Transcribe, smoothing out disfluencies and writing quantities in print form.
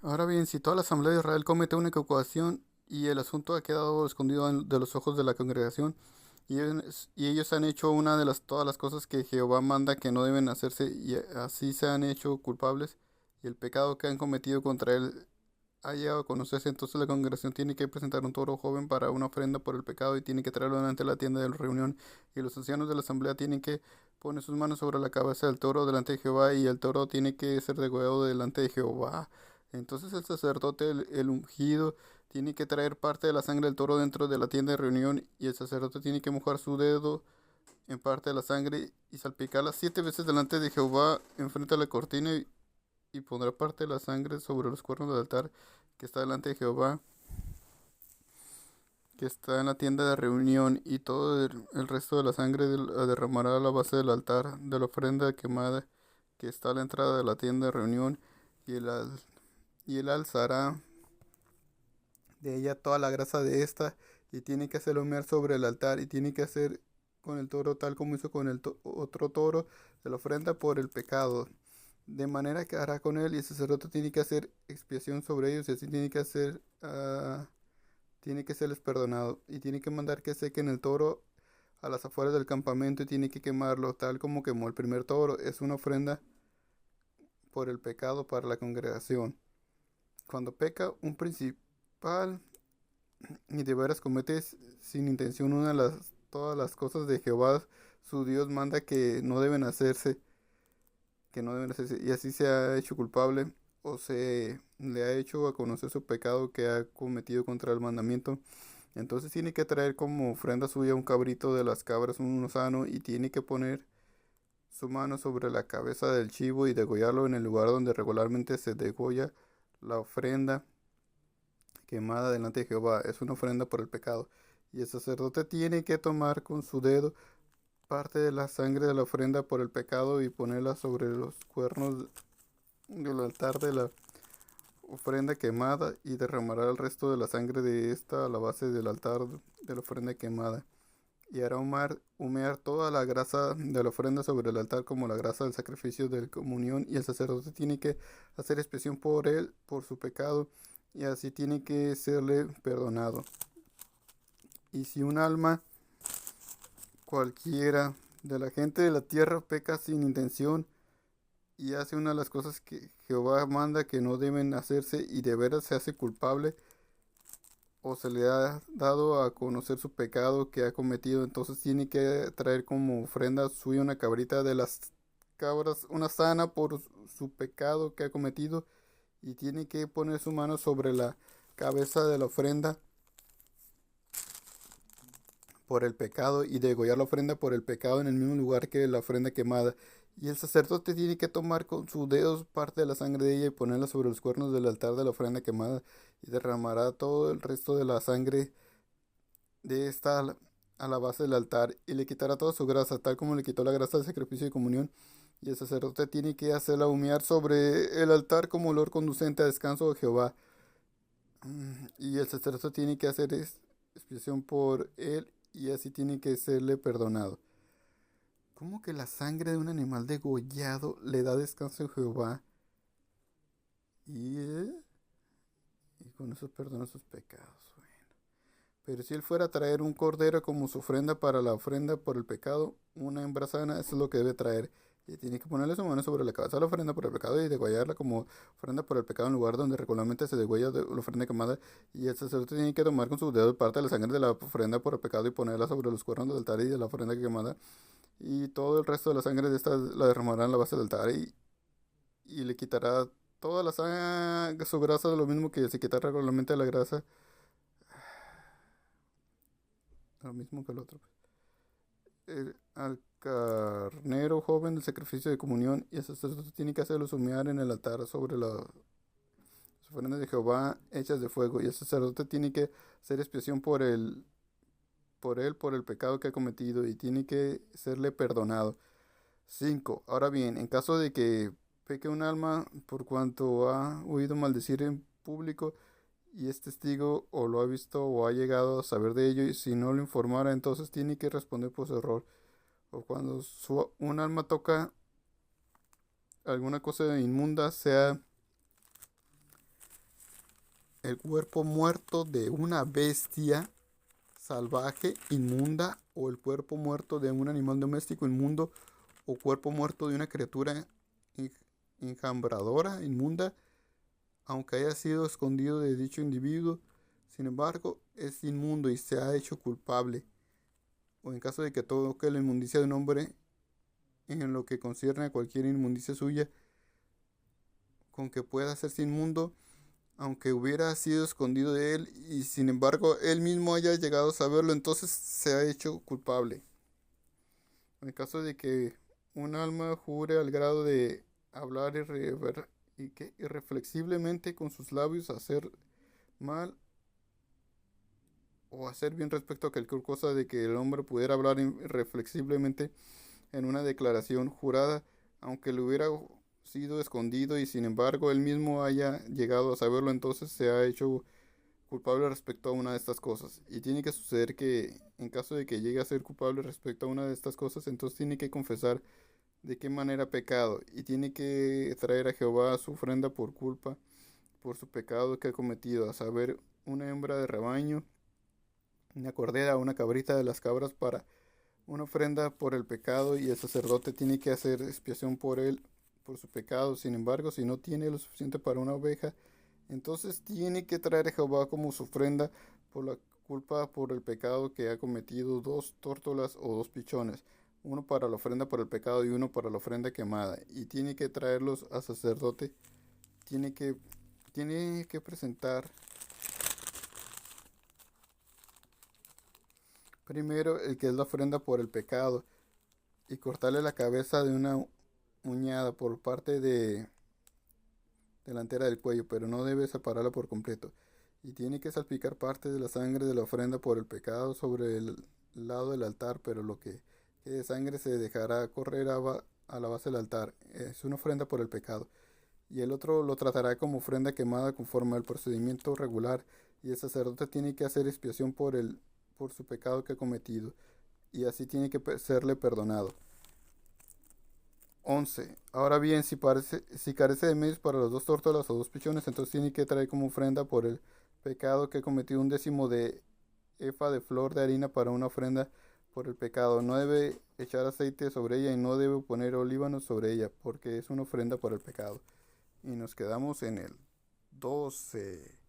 Ahora bien, si toda la asamblea de Israel comete una equivocación y el asunto ha quedado escondido de los ojos de la congregación, y ellos han hecho una de todas las cosas que Jehová manda que no deben hacerse, y así se han hecho culpables, y el pecado que han cometido contra él ha llegado a conocerse, entonces la congregación tiene que presentar un toro joven para una ofrenda por el pecado y tiene que traerlo delante de la tienda de la reunión, y los ancianos de la asamblea tienen que poner sus manos sobre la cabeza del toro delante de Jehová, y el toro tiene que ser degollado delante de Jehová. Entonces el sacerdote, el ungido, tiene que traer parte de la sangre del toro dentro de la tienda de reunión, y el sacerdote tiene que mojar su dedo en parte de la sangre y salpicarla 7 veces delante de Jehová enfrente de la cortina, y pondrá parte de la sangre sobre los cuernos del altar que está delante de Jehová, que está en la tienda de reunión, y todo el resto de la sangre la derramará a la base del altar de la ofrenda quemada que está a la entrada de la tienda de reunión, y él alzará de ella toda la grasa de esta, y tiene que hacerlo humear sobre el altar, y tiene que hacer con el toro tal como hizo con el otro toro de la ofrenda por el pecado, de manera que hará con él, y el sacerdote tiene que hacer expiación sobre ellos, y así tiene que serles perdonado, y tiene que mandar que sequen el toro a las afueras del campamento, y tiene que quemarlo tal como quemó el primer toro. Es una ofrenda por el pecado para la congregación. Cuando peca un principal y de veras cometes sin intención todas las cosas de Jehová, su Dios manda que no deben hacerse, y así se ha hecho culpable o se le ha hecho a conocer su pecado que ha cometido contra el mandamiento. Entonces tiene que traer como ofrenda suya un cabrito de las cabras, uno sano, y tiene que poner su mano sobre la cabeza del chivo y degollarlo en el lugar donde regularmente se degolla la ofrenda quemada delante de Jehová. Es una ofrenda por el pecado. Y el sacerdote tiene que tomar con su dedo parte de la sangre de la ofrenda por el pecado y ponerla sobre los cuernos del altar de la ofrenda quemada, y derramará el resto de la sangre de esta a la base del altar de la ofrenda quemada. Y hará humear toda la grasa de la ofrenda sobre el altar como la grasa del sacrificio de comunión, y el sacerdote tiene que hacer expiación por él, por su pecado, y así tiene que serle perdonado. Y si un alma cualquiera de la gente de la tierra peca sin intención y hace una de las cosas que Jehová manda que no deben hacerse, y de veras se hace culpable, o se le ha dado a conocer su pecado que ha cometido, entonces tiene que traer como ofrenda suya una cabrita de las cabras, una sana por su pecado que ha cometido, y tiene que poner su mano sobre la cabeza de la ofrenda por el pecado, y degollar la ofrenda por el pecado en el mismo lugar que la ofrenda quemada. Y el sacerdote tiene que tomar con sus dedos parte de la sangre de ella y ponerla sobre los cuernos del altar de la ofrenda quemada, y derramará todo el resto de la sangre de esta a la base del altar, y le quitará toda su grasa, tal como le quitó la grasa del sacrificio de comunión. Y el sacerdote tiene que hacerla humear sobre el altar como olor conducente a descanso de Jehová. Y el sacerdote tiene que hacer expiación por él, y así tiene que serle perdonado. ¿Cómo que la sangre de un animal degollado le da descanso a Jehová? Y, y con eso perdona sus pecados. Bueno. Pero si él fuera a traer un cordero como su ofrenda para la ofrenda por el pecado, una hembra sana, eso es lo que debe traer. Y tiene que ponerle su mano sobre la cabeza de la ofrenda por el pecado y degollarla como ofrenda por el pecado en lugar donde regularmente se degüella la ofrenda quemada. Y el sacerdote tiene que tomar con sus dedos parte de la sangre de la ofrenda por el pecado y ponerla sobre los cuernos del altar y de la ofrenda quemada. Y todo el resto de la sangre de esta la derramará en la base del altar, y le quitará toda la sangre, su grasa, lo mismo que se quita regularmente la grasa, lo mismo que el otro. Al carnero joven del sacrificio de comunión, y el sacerdote tiene que hacerlo humear en el altar sobre las ofrendas de Jehová hechas de fuego, y el sacerdote tiene que hacer expiación por el pecado que ha cometido, y tiene que serle perdonado. 5. Ahora bien, en caso de que peque un alma por cuanto ha oído maldecir en público, y es testigo o lo ha visto o ha llegado a saber de ello, y si no lo informara, entonces tiene que responder por su error. O cuando un alma toca alguna cosa inmunda, sea el cuerpo muerto de una bestia salvaje inmunda, o el cuerpo muerto de un animal doméstico inmundo, o cuerpo muerto de una criatura enjambradora inmunda, aunque haya sido escondido de dicho individuo, sin embargo, es inmundo y se ha hecho culpable, o en caso de que toque la inmundicia de un hombre en lo que concierne a cualquier inmundicia suya, con que pueda hacerse inmundo, aunque hubiera sido escondido de él, y sin embargo él mismo haya llegado a saberlo, entonces se ha hecho culpable. En caso de que un alma jure al grado de hablar irreflexiblemente con sus labios, hacer mal o hacer bien respecto a cualquier cosa, de que el hombre pudiera hablar irreflexiblemente en una declaración jurada, aunque le hubiera sido escondido y sin embargo él mismo haya llegado a saberlo, entonces se ha hecho culpable respecto a una de estas cosas. Y tiene que suceder que en caso de que llegue a ser culpable respecto a una de estas cosas, entonces tiene que confesar de qué manera ha pecado y tiene que traer a Jehová su ofrenda por culpa, por su pecado que ha cometido, a saber, una hembra de rebaño, una cordera, una cabrita de las cabras para una ofrenda por el pecado, y el sacerdote tiene que hacer expiación por él, por su pecado. Sin embargo, si no tiene lo suficiente para una oveja, entonces tiene que traer a Jehová como su ofrenda por la culpa, por el pecado que ha cometido, dos tórtolas o dos pichones, uno para la ofrenda por el pecado y uno para la ofrenda quemada, y tiene que traerlos al sacerdote. Tiene que, tiene que presentar primero el que es la ofrenda por el pecado y cortarle la cabeza de una uñada por parte delantera del cuello, pero no debe separarla por completo. Y tiene que salpicar parte de la sangre de la ofrenda por el pecado sobre el lado del altar, pero lo que quede de sangre se dejará correr a la base del altar. Es una ofrenda por el pecado. Y el otro lo tratará como ofrenda quemada conforme al procedimiento regular, y el sacerdote tiene que hacer expiación por su pecado que ha cometido, y así tiene que serle perdonado. 11. Ahora bien, si carece de medios para los dos tórtolas o dos pichones, entonces tiene que traer como ofrenda por el pecado que ha cometido un décimo de efa de flor de harina para una ofrenda por el pecado. No debe echar aceite sobre ella y no debe poner olívanos sobre ella, porque es una ofrenda por el pecado. Y nos quedamos en el 12.